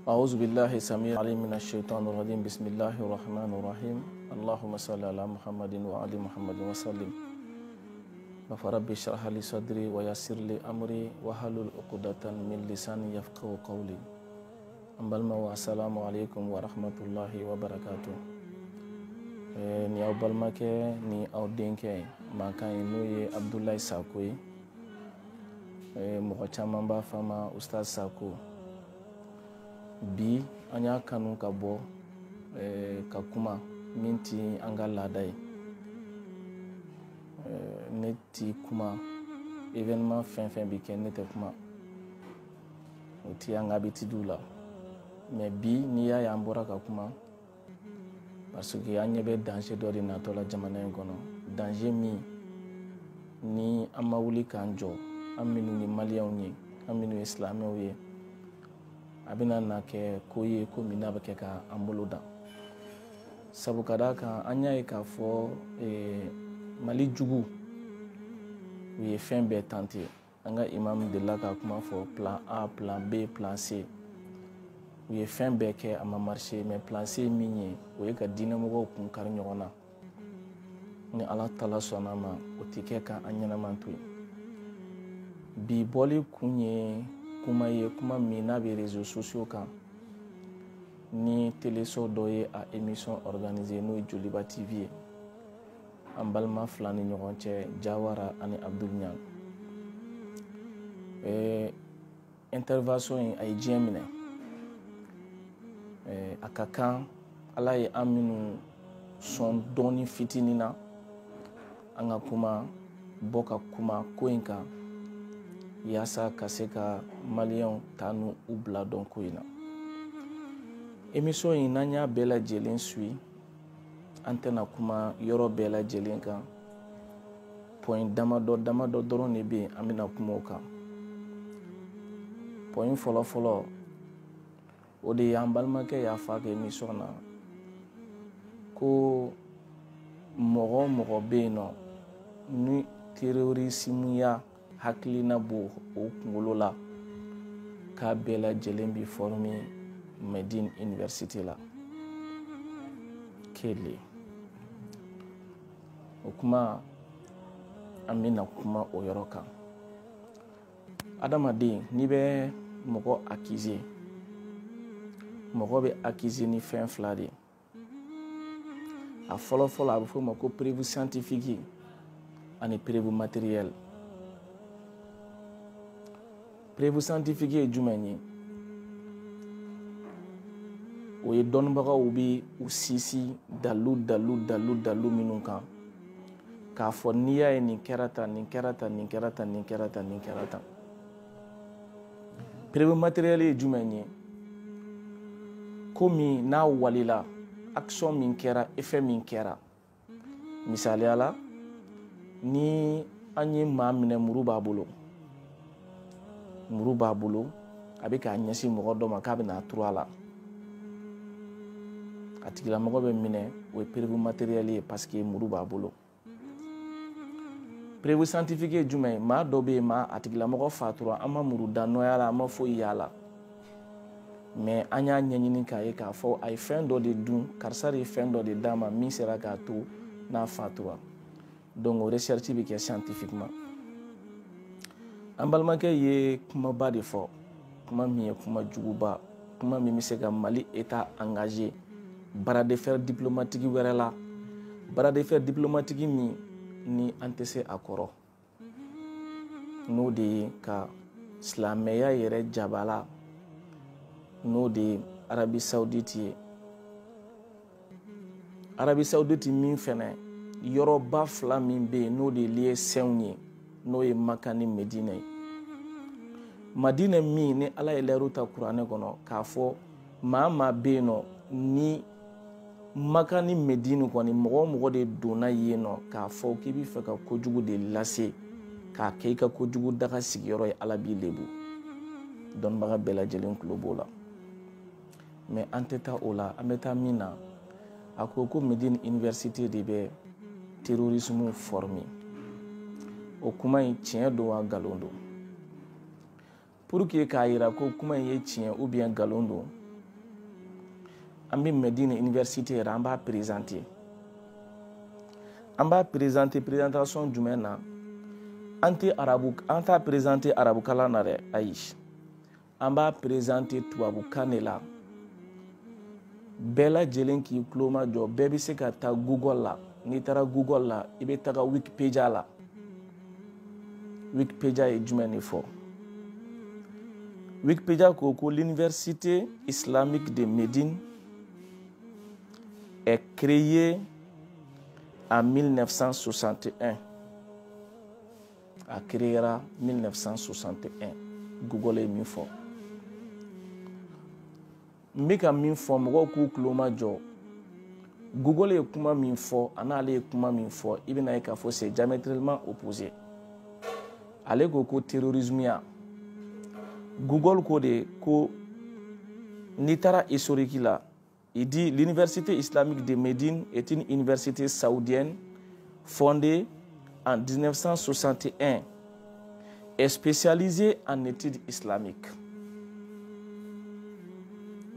أعوذ بالله السميع العليم من الشيطان الرجيم بسم الله الرحمن الرحيم اللهم صل على محمد وعلى محمد وسلم رب اشرح لي صدري ويسر لي أمري واحلل عقدة من لساني يفقهوا قولي السلام عليكم ورحمة الله وبركاته ni aw balimakɛ ni aw denkɛ mankan ye n'o ye Abdulaye Sako ye mɔgɔ caman b'a fama Ustaz Sako bi an y'a kanu ka bɔ ka kuma min ti an ka laada ye ne ti kuma événement fɛn fɛn bi kɛ ne tɛ kuma o ti an ka habitude la mais bi n'i y'a ye an bɔra ka kuma parce que an ɲɛ bɛ danger dɔ de natɔ la jamana in kɔnɔ danger min ni an ma wuli k'an jɔ an minnu ye maliyɛnw ye an minnu ye silamɛw ye a bɛna na kɛ ko ye ko min n'a bɛ kɛ ka an bolo dan sabu ka d'a kan an y'a ye k'a fɔ mali jugu u ye fɛn bɛɛ tante an ka imam delila ka kuma fɔ plan A plan B plan C u ye fɛn bɛɛ kɛ a ma marché mais plan C min ye o ye ka diinɛmɔgɔw kun kari ɲɔgɔn na ni ala taala sɔnna ma o tɛ kɛ ka an ɲɛnaman to yen bi bɔli kun ye kuma ye kuma min n'a bɛ réseaux sociaux kan ni téléso dɔ ye a émission organisée n'o ye Joliba TV ye an balima fila ni ɲɔgɔn cɛ Jawara ani Abdul Ɲang intervention in a ye diɲɛ minɛ a ka kan ala ye an minnu sɔn dɔɔni fitinin na an ka kuma bɔ ka kuma ko in kan yaasa ka se ka maliyɛnw ta n'u bila dɔn ko in na émission in n'an y'a bɛɛ lajɛlen suit an tɛna kuma yɔrɔ bɛɛ lajɛlen kan point damadɔ dɔrɔn de bɛ yen an bɛna kuma o kan point fɔlɔ o de ye an balimakɛ y'a fɔ a ka émission na ko mɔgɔ mɔgɔ bɛ yen nɔ ni terrorisme ya hakilina b'o o kunkolo la k'a bɛɛ lajɛlen bi former Medine Université la kelen o kuma an bɛna kuma o yɔrɔ kan adamaden n'i bɛ mɔgɔ accuser mɔgɔ bɛ accuser ni fɛn fila de ye a fɔlɔ a bɛ fɔ o ma ko preuve scientifique ani preuve matérielle preuve scientifique ye jumɛn ye o ye dɔnnibagaw bɛ u sinsin dalu minnu kan k'a fɔ n'i y'a ye nin kɛra tan nin kɛra tan nin kɛra tan nin kɛra tan nin kɛra tan preuve matérielle ye jumɛn ye ko min n'a walila action min kɛra effet min kɛra misaliya la ni an ye maa minɛ muru b'a bolo a bɛ k'a ɲɛsin mɔgɔ dɔ ma k'a bɛ n'a turu a la a tigilamɔgɔ bɛ minɛ o ye preuve matérielle ye parce que muru b'a bolo preuve scientifique ye jumɛn ye maa dɔ bɛ yen a tigilamɔgɔ fatura an ma muru da nɔya la an ma foyi y'a la mais an y'a ɲɛɲini k'a ye k'a fɔ a ye fɛn dɔ de dun karisa de ye fɛn dɔ de d'a ma min sera k'a to n'a fatura donc o recherche bɛ kɛ scientifiquement an balimakɛ ye kumaba de fɔ kuma min ye kuma juguba kuma min bɛ se ka Mali état engagé bras de fer diplomatique wɛrɛ la bras de fer diplomatique min ni an tɛ se a kɔrɔ n'o de ye ka silamɛya yɛrɛ jabala n'o de ye Arabie Saoudite ye Arabie Saoudite min fɛnɛ yɔrɔba fila min bɛ yen n'o de ye lieu saints ye n'o ye Maka ni Medina ye Madina min ni ala ye lɛriw ta kuranɛ kɔnɔ k'a fɔ maa bɛ yen nɔ ni Maka ni Medina kɔni mɔgɔ de donna yen nɔ k'a fɔ k'i bɛ fɛ ka kojugu de lase k'a kɛ i ka kojugu daga sigiyɔrɔ ye ala b'i lebu dɔnnibaga bɛɛ lajɛlen tulo b'o la mais an tɛ taa o la an bɛ taa min na a ko Medine Université de bɛ terrorisme former o kuma in tiɲɛ don wa nkalon don pour que k'a yira ko kuma in ye tiɲɛ ou bien nkalon don an bɛ Medine université yɛrɛ an b'a présenter an b'a présenter présentation jumɛn na an t'a présenter arabukalan na dɛ ayi an b'a présenter tubabukan de la bɛɛ lajɛlen k'i tulo majɔ bɛɛ bɛ se ka taa Google la n'i taara Google la i bɛ taga Wikipédia la Wikipédia ye jumɛn de fɔ Wikipédia ko l'université islamique de Médine est créée en 1961 a créera 1961 Google ye min fɔ n bɛ ka min fɔ mɔgɔw k'u tulo majɔ Google ye kuma min fɔ a n'ale ye kuma min fɔ i bɛna ye k'a fɔ c'est diamétralement opposé ale ko terrorisme ya Google ko de ko n'i taara historique la il dit l'université islamique de Médine est une université saoudienne fondée en 1961 et spécialisée en études islamiques.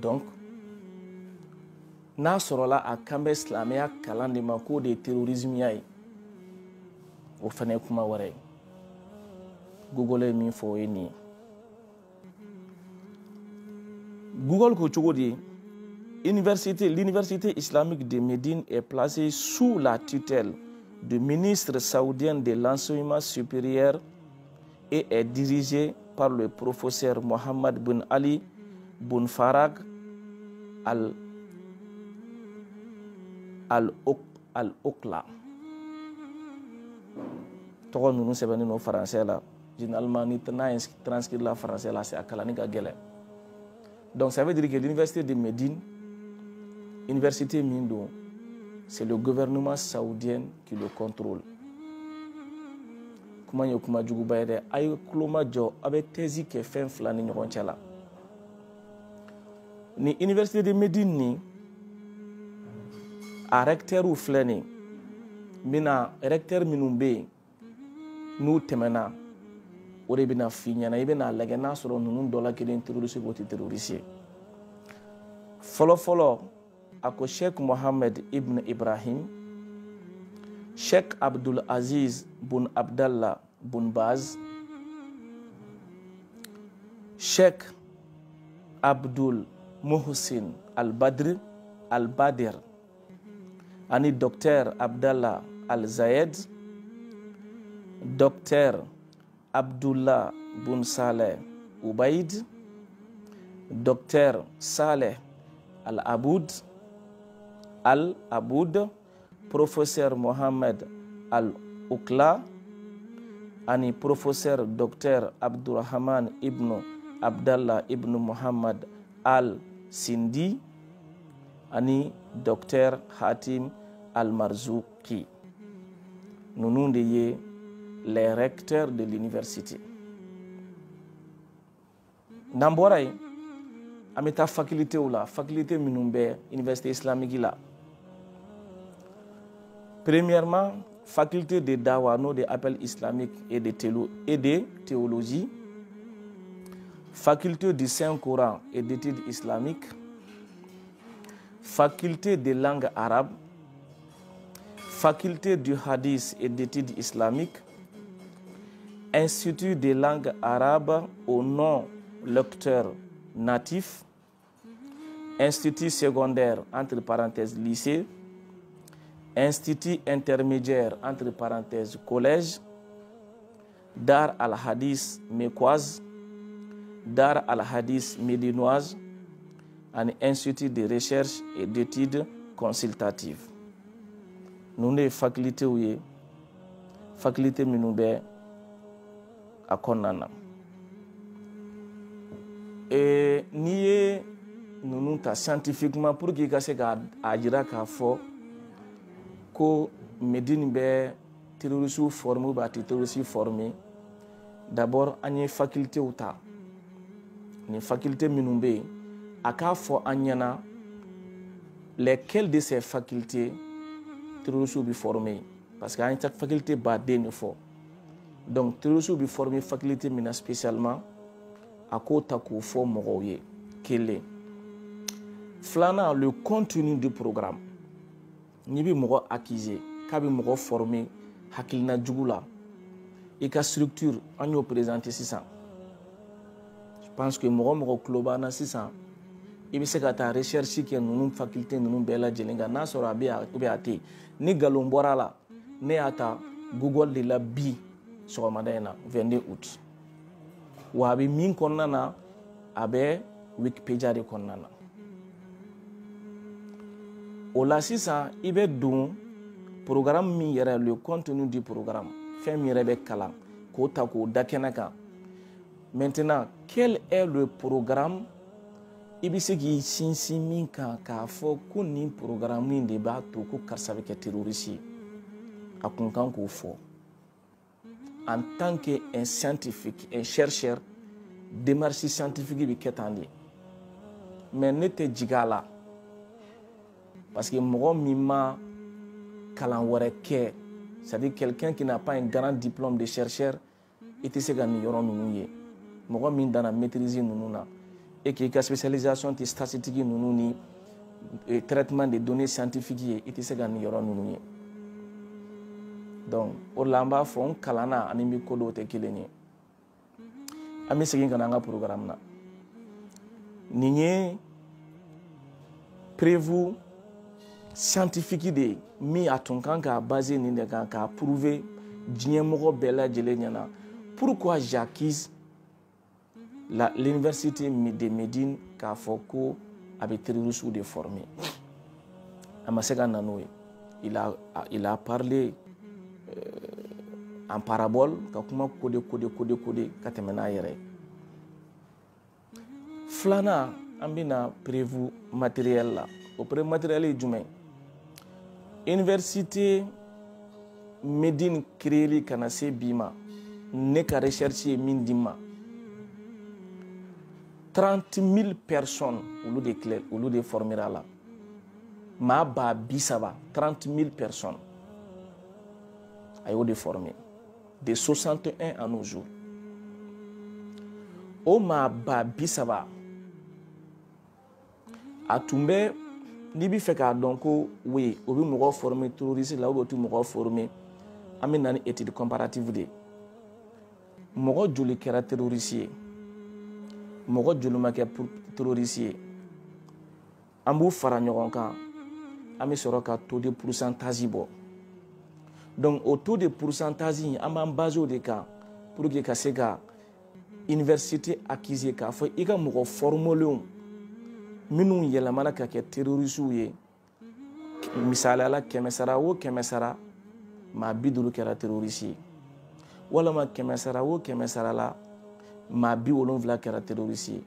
Donc, n'a sɔrɔla a kan bɛ silamɛya kalan de ma k'o de ye terrorisme ya ye o fana ye kuma wɛrɛ ye Google ye min fɔ o ye nin ye Google ko cogo di l'université islamique de Médine est placée sous la tutelle du ministre saoudien de l'enseignement supérieur et est dirigée par le professeur Mohammed bin Ali bin Farag al-Okla. Tɔgɔ ninnu sɛbɛnnen don français la généralement ni n'a transcrit la français la c'est a kalanni ka gɛlɛn. Donc ça veut dire que l'université de Médine, université min don, c'est le gouvernement saoudien qui le contrôle. Kuma ye kuma juguba ye dɛ, a ye tulo majɔ a bɛ thèse kɛ fɛn fila ni ɲɔgɔn cɛ la. Ni université de Médine ni a recteur filɛ nin mina recteur minnu bɛ yen n'u tɛmɛna o de bɛna f'i ɲɛna i bɛna lajɛ n'a sɔrɔ ninnu dɔ la kelen terroriste o tɛ terroriste ye fɔlɔ a ko Sheikh Mohammed ibn Ibrahim Sheikh Abdul Aziz bin Abdallah bin Baz Sheikh Abdul Muhsin al-Badr al-Badir ani Dr Abdallah al-Zayed Dr Abdullah bin Saleh Ubaid Dr Saleh al-Aboud Professeur Mohamed al-Okla ani Professeur Dr Abdurrahman ibn Abdallah ibn Muhammad al-Sindi ani Dr Hatim al-Marzouki. Nous de les recteurs de l'université. N'ambora ye, an bɛ taa faculté la, faculté minnu bɛ université islamique la. Premièrement, faculté de Dawa, n'o de appel islamique et de théologie. Faculté du Saint-Coran et d'études islamiques. Faculté de langue arabe. Faculté du hadith et d'études islamiques. Institut de langue arabe aux non-lecteurs natifs. Institut secondaire, entre parenthèses, lycée. Institut intermédiaire, entre parenthèses, collège. Dar al-Hadith mécoise. Dar al-Hadith médinoise. Un institut de recherche et d'études consultatives. Nous avons faculté où est faculté minube a kɔnɔna n'i ye ninnu ta scientifiquement pour que i ka se k'a jira k'a fɔ ko Médine bɛ terroristes formé ou a tɛ terroristes formé d'abord an ye facultéw ta ni faculté minnu bɛ yen a k'a fɔ an ɲɛna lesquelles de ces facultés terroristes bɛ formé parce que an ye faculté baden de fɔ. Donc, terroristes bi former faculté mina spécialement à k'o ta k'o fɔ mɔgɔw ye kelen Flana, le contenu du programme. Ni bi mogo acquise, ka bi mogo formé, hakilina djugula. Et ka structure, on y présente 600. Je pense que mogo kloba na 600. Il bi se ka ta recherche qui nous faculté nous bela jelinga na sora bi ate. Ni galombora la, ne ata Google de la bi sur madena 22 août. Wa abi min konnana abe Wikipédia de konnana. O la sisan i bɛ don programme min yɛrɛ le contenu du programme fɛn min yɛrɛ bɛ kalan k'o ta k'o da kɛnɛ kan. Maintenant quel est le programme i bɛ se k'i sinsin min kan k'a fɔ ko nin programme in de b'a to ko karisa bɛ kɛ terroriste ye a kun kan k'o fɔ en tant qu'un scientifique un chercheur démarche scientifique bɛ kɛ tan de mais ne tɛ jigin a la. Parce que mɔgɔ min ma kalan wɛrɛ kɛ, c'est-à-dire quelqu'un qui n'a pas un grand diplôme de chercheur, i tɛ se ka nin yɔrɔ ninnu ye. Mɔgɔ min danna maîtrise ninnu na et que ka spécialisation tɛ statistique ninnu ni traitement des données scientifiques ye, i tɛ se ka nin yɔrɔ ninnu ye. Donc o la an b'a fɔ n kalanna ani n bɛ ko dɔw tɛ kelen ye. An bɛ segin ka na an ka programme na. Nin ye prévu scientifique de mi a tun kan k'a basé nin de kan k'a prouver diɲɛ mɔgɔ bɛɛ lajɛlen ɲɛna. Pourquoi j'accuse l'université de Médine k'a fɔ ko a bɛ terroristes de former? A ma se ka na n'o ye. Il a parlé en parabole ka kuma kode ka tɛmɛ n'a yɛrɛ ye. Filanan an bɛna prévu matériel la. O prévu matériel ye jumɛn? Université Médine créeli kana se bi ma ne ka recherche ye min di ma 30 000 personnes olu de formera la. Maa ba 30 000 personnes a y'o de former de 61 à nos jours. O maa ba 30 a tun bɛ n'i bɛ fɛ k'a dɔn ko oui o bɛ mɔgɔ former terroriste la ou bien o tɛ mɔgɔ former an bɛ na ni étude comparative de. Mɔgɔ joli kɛra terroriste ye mɔgɔ joli ma kɛ terroriste ye an b'u fara ɲɔgɔn kan an bɛ sɔrɔ ka taux de pourcentage bɔ. Donc o taux de pourcentage in an b'an basé o de kan pour que ka se ka université acquise k'a fɔ i ka mɔgɔ formelenw minnu yɛlɛmana ka kɛ terrorisiw ye misaliyala 100 o 100 maa 50 kɛra terroriste ye walama 100 o 100 la maa 70 kɛra terroriste ye.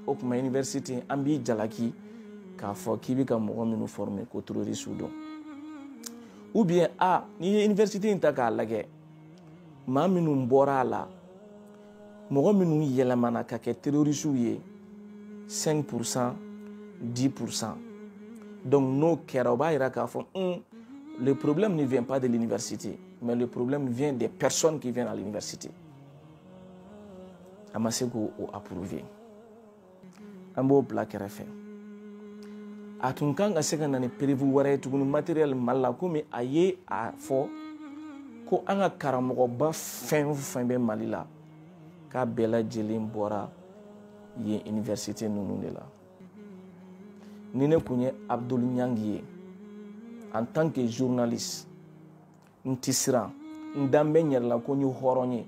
O kuma université an b'i jalaki k'a fɔ k'i bɛ ka mɔgɔ minnu former ko terroriste dɔn. Ou bien n'i ye université in ta k'a lajɛ maa minnu bɔra a la mɔgɔ minnu yɛlɛmana ka kɛ terroriste ye 5%, 10%. Donc, nos le problème ne vient pas de l'université, mais le problème vient des personnes qui viennent à l'université. Amaseko ou approuvé. Ambo black RF. A tun kan ka se ka na ni prévu wɛrɛ ye tuguni matériel mali la komi a ye a fɔ ko an ka karamɔgɔba fɛn o fɛn bɛ Mali la k'a bɛɛ lajɛlen bɔra yen université ninnu de la. Ni ne kun ye Abdul Nyangi ye en tant que journaliste n tɛ siran n dan bɛ n yɛrɛ la ko n ye hɔrɔn ye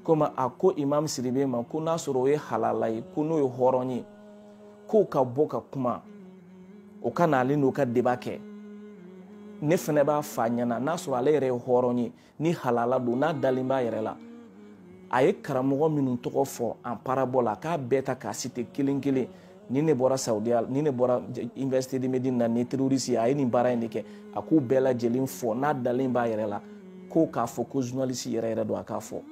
komi a ko Imam Siribe ma ko n'a sɔrɔ o ye halala ye ko n'o ye hɔrɔn ye k'o ka bɔ ka kuma o ka n'ale n'o ka débat kɛ. Ne fana b'a f'a ɲɛna n'a sɔrɔ ale yɛrɛ ye hɔrɔn ye ni halala don n'a dalen b'a yɛrɛ la a ye karamɔgɔ minnu tɔgɔ fɔ en parabole a k'a bɛɛ ta k'a citer kelen kelen. Ni ne bɔra Saudiya ni ne bɔra Université de Médine na ni terroriste ye a ye nin baara in de kɛ a k'u bɛɛ lajɛlen fɔ n'a dalen b'a yɛrɛ la ko k'a fɔ ko journaliste yɛrɛ don a k'a fɔ.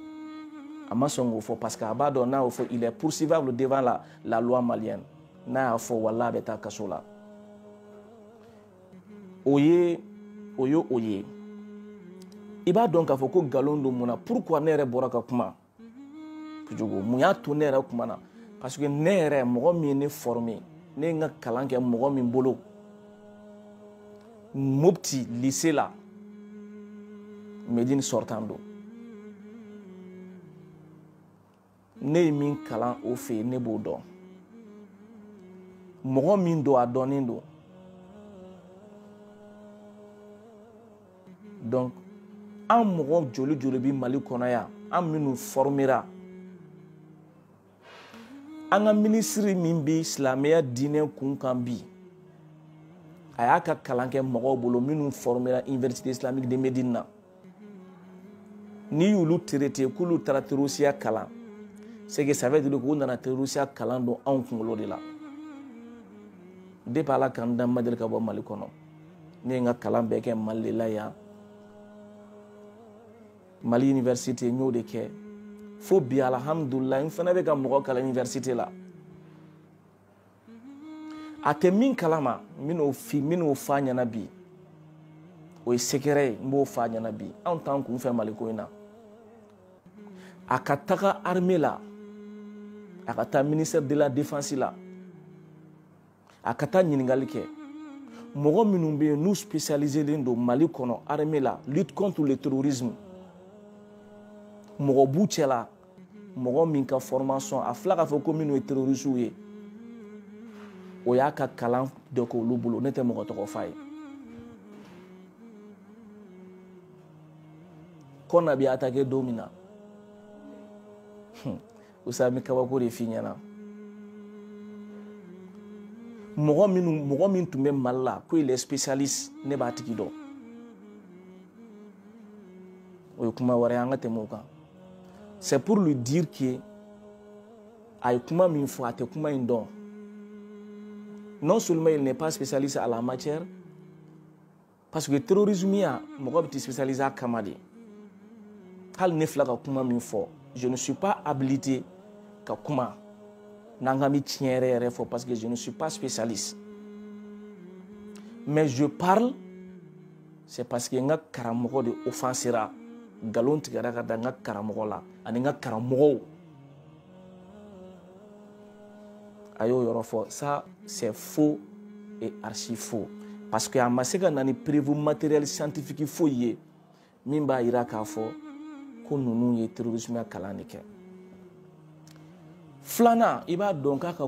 A ma sɔn k'o fɔ parce que a b'a dɔn n'a y'o fɔ il est poursuivable devant la loi malienne. N'a y'a fɔ walahi a bɛ taa kaso la. O ye i b'a dɔn k'a fɔ ko nkalon don mun na pourquoi ne yɛrɛ bɔra ka kuma mun y'a to ne yɛrɛ kuma na parce que ne yɛrɛ mɔgɔ min ye ne formé ne nga kalan kɛ mɔgɔ min bolo Mopti lycée la Médine sortant do ne ye min kalan o fɛ ne b'o dɔn mɔgɔ min do a dɔnnen do donc an mɔgɔ joli joli bi Mali kɔnɔ yan an minnu formera an ka ministre min bi silamɛya diinɛ kun kan bi a y'a ka kalan kɛ mɔgɔw bolo minnu formera Université islamique de Médine na ni y'olu traité k'olu taara terrorisiya kalan c'est que ça veut dire k'u nana terrorisiya kalan don anw kunkolo de la depuis Ala k'an dan ma deli ka bɔ Mali kɔnɔ ne ye n ka kalan bɛɛ kɛ Mali de la yan Mali université n y'o de kɛ fo bi alhamdulillah n fana bɛ ka mɔgɔ kalan université la a tɛ min kalama min'o f'a ɲɛna bi o ye secret ye n b'o f'a ɲɛna bi anw t'an kun fɛ Mali ko in na a ka taga armée la a ka taa ministère de la défense la a ka taa ɲininkali kɛ mɔgɔ minnu bɛ yen n'u spécialiselen don Mali kɔnɔ armée la lutte contre le terrorisme mɔgɔ b'u cɛla mɔgɔ min ka formation a fila k'a fɔ ko minnu ye terroristes ye o y'a ka kalan dɔ k'olu bolo ne tɛ mɔgɔ tɔgɔ f'a ye kɔnna bɛ attaqué don min na Usa mi kabako de f'i ɲɛna mɔgɔ min tun bɛ Mali la ko il est spécialiste ne b'a tigi dɔn o ye kuma wɛrɛ ye an ka tɛmɛ o kan c'est pour lui dire que a ye kuma min fɔ a tɛ kuma in dɔn non seulement il n'est pas spécialiste à la matière parce que terrorisme ya mɔgɔ bɛ tɛ spécialiser a kama de hali ne filɛ ka kuma min fɔ je ne suis pas habilité ka kuma n'an ka mi tiɲɛ yɛrɛ fɔ parce que je ne suis pas spécialiste mais je parle c'est parce que n ka karamɔgɔ de offensera galon tigɛra ka da n ka karamɔgɔ la ani n ka karamɔgɔw a y'o yɔrɔ fɔ ça c'est faux et archi faux parce que a ma se ka na ni preuve matérielle scientifique foyi ye min b'a yira k'a fɔ ko ninnu ye terrorisme kalan de kɛ filanan i b'a dɔn k'a ka